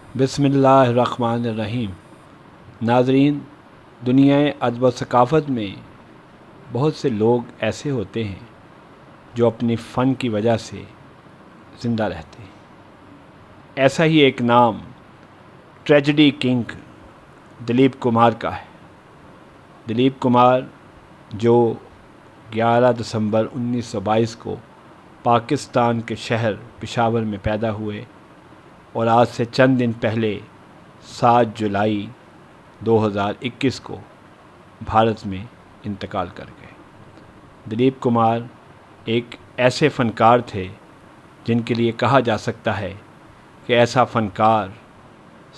बिस्मिल्लाहिर्रहमानिर्रहीम। नाज़रीन, दुनिया अदब व सकाफ़त में बहुत से लोग ऐसे होते हैं जो अपनी फ़न की वजह से ज़िंदा रहते हैं। ऐसा ही एक नाम ट्रेजेडी किंग दिलीप कुमार का है। दिलीप कुमार जो 11 दिसंबर 1922 को पाकिस्तान के शहर पेशावर में पैदा हुए और आज से चंद दिन पहले 7 जुलाई 2021 को भारत में इंतकाल कर गए। दिलीप कुमार एक ऐसे फ़नकार थे जिनके लिए कहा जा सकता है कि ऐसा फ़नकार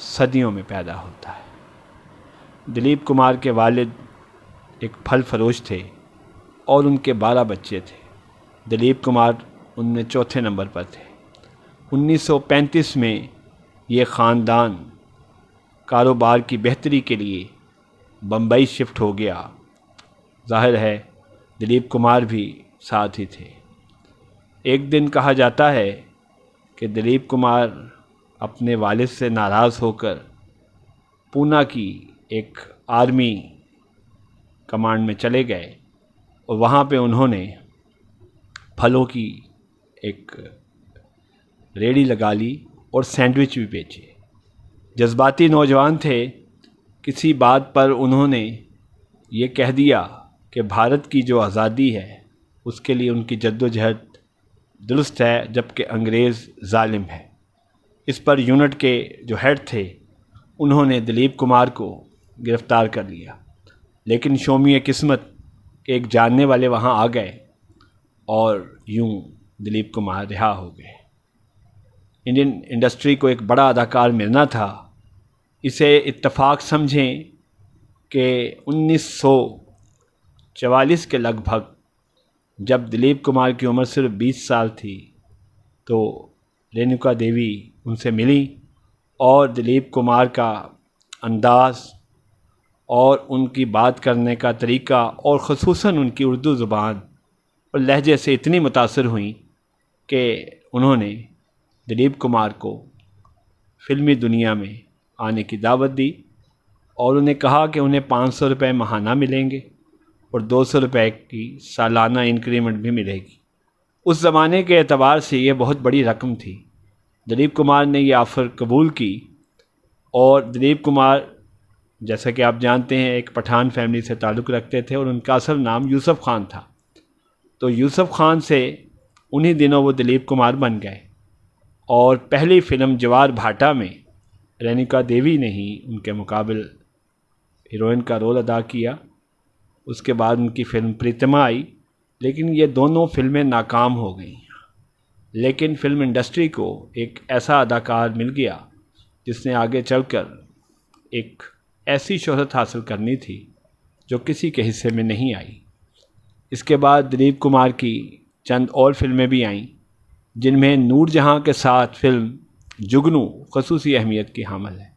सदियों में पैदा होता है। दिलीप कुमार के वालिद एक फल फरोश थे और उनके 12 बच्चे थे। दिलीप कुमार उनमें चौथे नंबर पर थे। 1935 में ये ख़ानदान कारोबार की बेहतरी के लिए बम्बई शिफ्ट हो गया। ज़ाहिर है दिलीप कुमार भी साथ ही थे। एक दिन कहा जाता है कि दिलीप कुमार अपने वालिद से नाराज़ होकर पूना की एक आर्मी कमांड में चले गए और वहाँ पे उन्होंने फलों की एक रेडी लगा ली और सैंडविच भी बेचे। जज्बाती नौजवान थे। किसी बात पर उन्होंने ये कह दिया कि भारत की जो आज़ादी है उसके लिए उनकी जद्दोजहद दुरुस्त है, जबकि अंग्रेज़ जालिम है। इस पर यूनिट के जो हेड थे उन्होंने दिलीप कुमार को गिरफ़्तार कर लिया, लेकिन शोमिए किस्मत के एक जानने वाले वहाँ आ गए और यूं दिलीप कुमार रिहा हो गए। इंडियन इंडस्ट्री को एक बड़ा अदाकार मिलना था। इसे इत्तफाक समझें कि 1944 के लगभग जब दिलीप कुमार की उम्र सिर्फ 20 साल थी तो रेणुका देवी उनसे मिली और दिलीप कुमार का अंदाज़ और उनकी बात करने का तरीका और ख़ुसूसन उनकी उर्दू ज़ुबान और लहजे से इतनी मुतासिर हुई कि उन्होंने दिलीप कुमार को फ़िल्मी दुनिया में आने की दावत दी और उन्हें कहा कि उन्हें 500 रुपये माहाना मिलेंगे और 200 रुपये की सालाना इंक्रीमेंट भी मिलेगी। उस ज़माने के एतबार से ये बहुत बड़ी रकम थी। दिलीप कुमार ने ये ऑफ़र कबूल की और दिलीप कुमार, जैसा कि आप जानते हैं, एक पठान फैमिली से ताल्लुक़ रखते थे और उनका असल नाम यूसुफ़ ख़ान था। तो यूसुफ़ ख़ान से उन्हीं दिनों वो दिलीप कुमार बन गए और पहली फ़िल्म जवार भाटा में रेणुका देवी ने ही उनके मुकाबिल हीरोइन का रोल अदा किया। उसके बाद उनकी फ़िल्म प्रीतमा आई, लेकिन ये दोनों फ़िल्में नाकाम हो गईं। लेकिन फ़िल्म इंडस्ट्री को एक ऐसा अदाकार मिल गया जिसने आगे चलकर एक ऐसी शोहरत हासिल करनी थी जो किसी के हिस्से में नहीं आई। इसके बाद दिलीप कुमार की चंद और फ़िल्में भी आईं, जिनमें नूरजहाँ के साथ फ़िल्म जुगनू ख़ुसूसी अहमियत की हामिल है।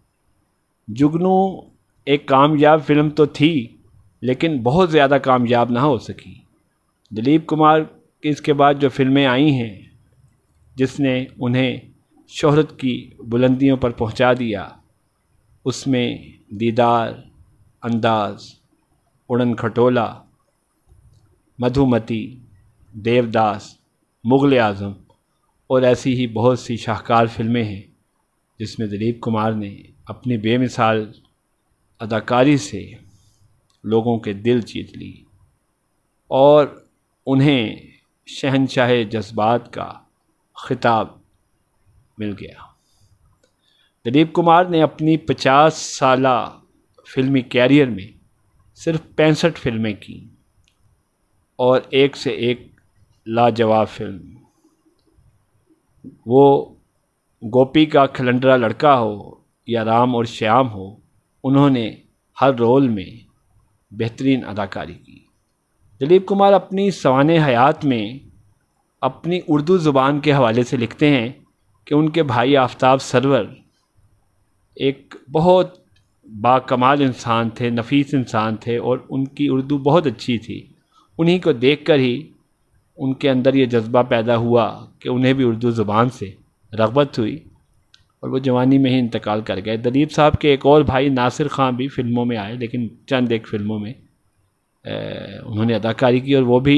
जुगनू एक कामयाब फ़िल्म तो थी, लेकिन बहुत ज़्यादा कामयाब ना हो सकी। दिलीप कुमार की इसके बाद जो फ़िल्में आई हैं जिसने उन्हें शोहरत की बुलंदियों पर पहुंचा दिया, उसमें दीदार, अंदाज़, उड़न खटोला, मधुमती, देवदास, मुग़ल आज़म और ऐसी ही बहुत सी शाहकार फ़िल्में हैं जिसमें दिलीप कुमार ने अपनी बेमिसाल अदाकारी से लोगों के दिल जीत ली और उन्हें शहंशाह जज्बात का खिताब मिल गया। दिलीप कुमार ने अपनी 50 साला फ़िल्मी कैरियर में सिर्फ 65 फ़िल्में की और एक से एक लाजवाब फ़िल्म। वो गोपी का खलंडरा लड़का हो या राम और श्याम हो, उन्होंने हर रोल में बेहतरीन अदाकारी की। दिलीप कुमार अपनी सवाने हयात में अपनी उर्दू ज़ुबान के हवाले से लिखते हैं कि उनके भाई आफ्ताब सरवर एक बहुत बाकमाल इंसान थे, नफीस इंसान थे और उनकी उर्दू बहुत अच्छी थी। उन्हीं को देखकर ही उनके अंदर ये जज्बा पैदा हुआ कि उन्हें भी उर्दू ज़ुबान से रग़बत हुई और वो जवानी में ही इंतकाल कर गए। दिलीप साहब के एक और भाई नासिर खान भी फिल्मों में आए, लेकिन चंद एक फिल्मों में उन्होंने अदाकारी की और वो भी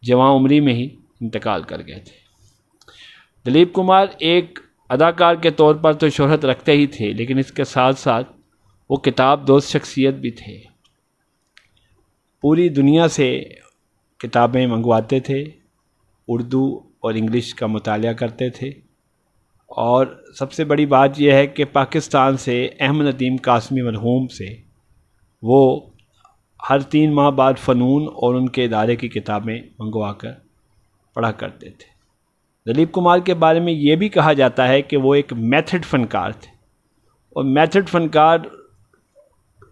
जवान उम्री में ही इंतकाल कर गए थे। दिलीप कुमार एक अदाकार के तौर पर तो शोहरत रखते ही थे, लेकिन इसके साथ साथ वो किताब दोस्त शख्सियत भी थे। पूरी दुनिया से किताबें मंगवाते थे, उर्दू और इंग्लिश का मुतालिया करते थे, और सबसे बड़ी बात यह है कि पाकिस्तान से अहमद नदीम कासमी मरहूम से वो हर 3 माह बाद फ़नून और उनके इदारे की किताबें मंगवा कर पढ़ा करते थे। दिलीप कुमार के बारे में ये भी कहा जाता है कि वो एक मेथड फ़नकार थे, और मेथड फ़नकार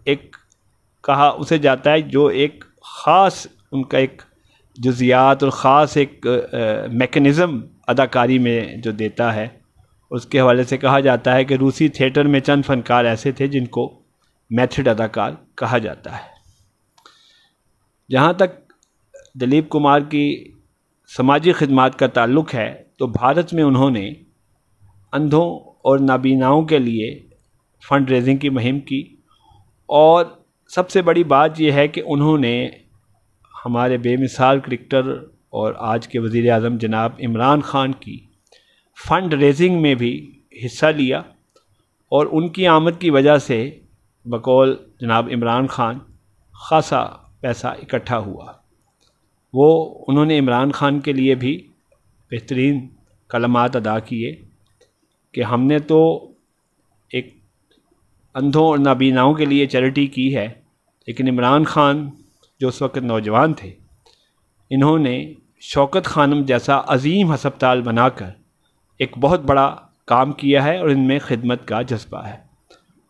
एक कहा उसे जाता है जो एक ख़ास उनका एक जुज़ियात और ख़ास एक मेकनिज़म अदाकारी में जो देता है। उसके हवाले से कहा जाता है कि रूसी थिएटर में चंद फ़नकार ऐसे थे जिनको मेथड अदाकार कहा जाता है। जहाँ तक दिलीप कुमार की समाजी खिदमात का ताल्लुक़ है, तो भारत में उन्होंने अंधों और नाबीनाओं के लिए फ़ंड रेजिंग की मुहिम की, और सबसे बड़ी बात यह है कि उन्होंने हमारे बेमिसाल क्रिकेटर और आज के वज़ीर आज़म जनाब इमरान ख़ान की फ़ंड रेजिंग में भी हिस्सा लिया, और उनकी आमद की वजह से बकौल जनाब इमरान ख़ान ख़ासा पैसा इकट्ठा हुआ। वो उन्होंने इमरान ख़ान के लिए भी बेहतरीन कलमात अदा किए कि हमने तो एक अंधों और नाबीनाओं के लिए चैरिटी की है, लेकिन इमरान ख़ान जो उस वक़्त नौजवान थे, इन्होंने शौकत खानम जैसा अजीम हस्पताल बनाकर एक बहुत बड़ा काम किया है, और इनमें खिदमत का जज्बा है।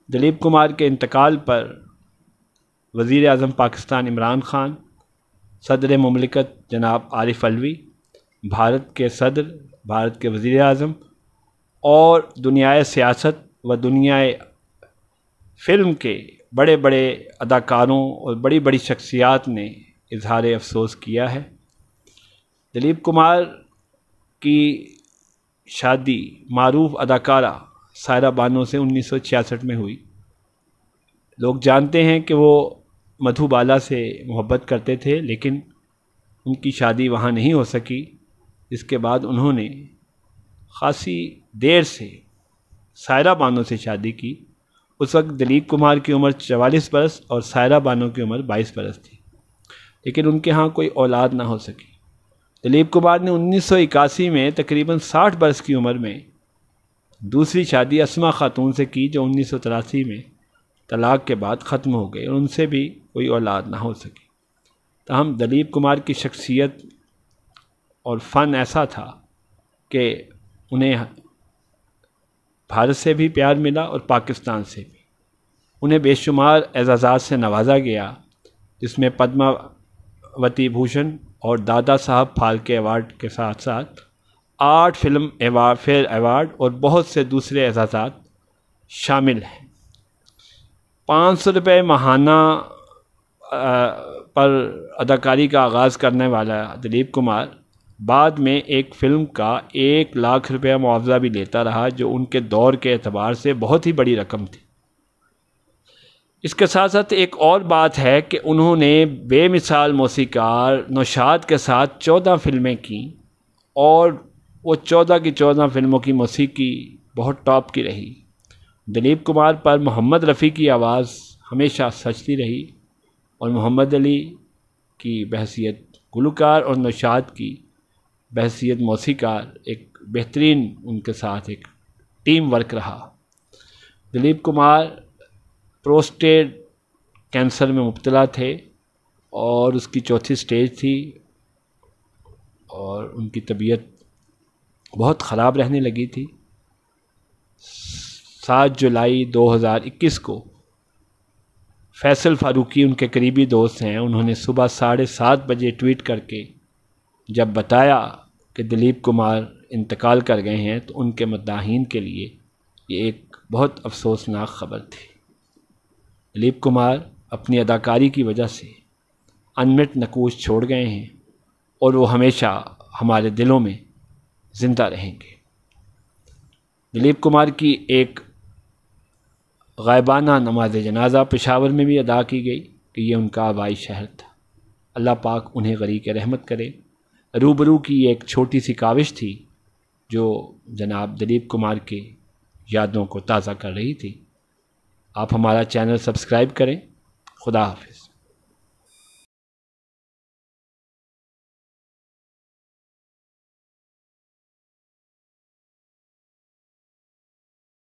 दिलीप कुमार के इंतकाल पर वज़ीर आज़म पाकिस्तान इमरान ख़ान, सदर मुमलिकत जनाब आरिफ अलवी, भारत के सदर, भारत के वज़ीर आज़म और दुनियाए सियासत व दुनियाए फ़िल्म के बड़े बड़े अदाकारों और बड़ी बड़ी शख्सियात ने इजहार अफसोस किया है। दिलीप कुमार की शादी मारूफ अदाकारा सायरा बानो से 1966 में हुई। लोग जानते हैं कि वो मधुबाला से मोहब्बत करते थे, लेकिन उनकी शादी वहाँ नहीं हो सकी। इसके बाद उन्होंने ख़ासी देर से सायरा बानो से शादी की। उस वक्त दिलीप कुमार की उम्र 44 बरस और सायरा बानो की उम्र 22 बरस थी, लेकिन उनके यहाँ कोई औलाद ना हो सकी। दिलीप कुमार ने 1981 में तकरीबन 60 बरस की उम्र में दूसरी शादी अस्मा खातून से की, जो 1983 में तलाक के बाद ख़त्म हो गई, और उनसे भी कोई औलाद ना हो सकी। ताहम दिलीप कुमार की शख्सियत और फ़न ऐसा था कि उन्हें भारत से भी प्यार मिला और पाकिस्तान से भी। उन्हें बेशुमार एजाज़ात से नवाजा गया, जिसमें पद्मावती भूषण और दादा साहब फाल्के अवार्ड के साथ साथ 8 फिल्म फेयर अवार्ड और बहुत से दूसरे एजाज़ात शामिल हैं। 500 रुपये माहाना पर अदाकारी का आगाज़ करने वाला दिलीप कुमार बाद में एक फ़िल्म का 1 लाख रुपया मुआवजा भी लेता रहा, जो उनके दौर के एतबार से बहुत ही बड़ी रकम थी। इसके साथ साथ एक और बात है कि उन्होंने बेमिसाल मौसीकार नौशाद के साथ 14 फिल्में की, और वो 14 की 14 फिल्मों की मौसीकी बहुत टॉप की रही। दिलीप कुमार पर मोहम्मद रफ़ी की आवाज़ हमेशा सजती रही, और मोहम्मद अली की बहसियत गुलकार और नौशाद की बहसियत मौसीकार एक बेहतरीन उनके साथ एक टीम वर्क रहा। दिलीप कुमार प्रोस्टेट कैंसर में मुब्तला थे, और उसकी 4थी स्टेज थी, और उनकी तबीयत बहुत ख़राब रहने लगी थी। 7 जुलाई 2021 को फैसल फारूकी, उनके करीबी दोस्त हैं, उन्होंने सुबह 7:30 बजे ट्वीट करके जब बताया कि दिलीप कुमार इंतकाल कर गए हैं, तो उनके मद्दाहीन के लिए ये एक बहुत अफसोसनाक ख़बर थी। दिलीप कुमार अपनी अदाकारी की वजह से अनमिट नकूश छोड़ गए हैं, और वो हमेशा हमारे दिलों में ज़िंदा रहेंगे। दिलीप कुमार की एक गायबाना नमाज जनाजा पेशावर में भी अदा की गई कि ये उनका आबाई शहर था। अल्लाह पाक उन्हें गरीक रहमत करे। रूबरू की एक छोटी सी काविश थी जो जनाब दिलीप कुमार के यादों को ताज़ा कर रही थी। आप हमारा चैनल सब्सक्राइब करें। खुदा हाफिज़।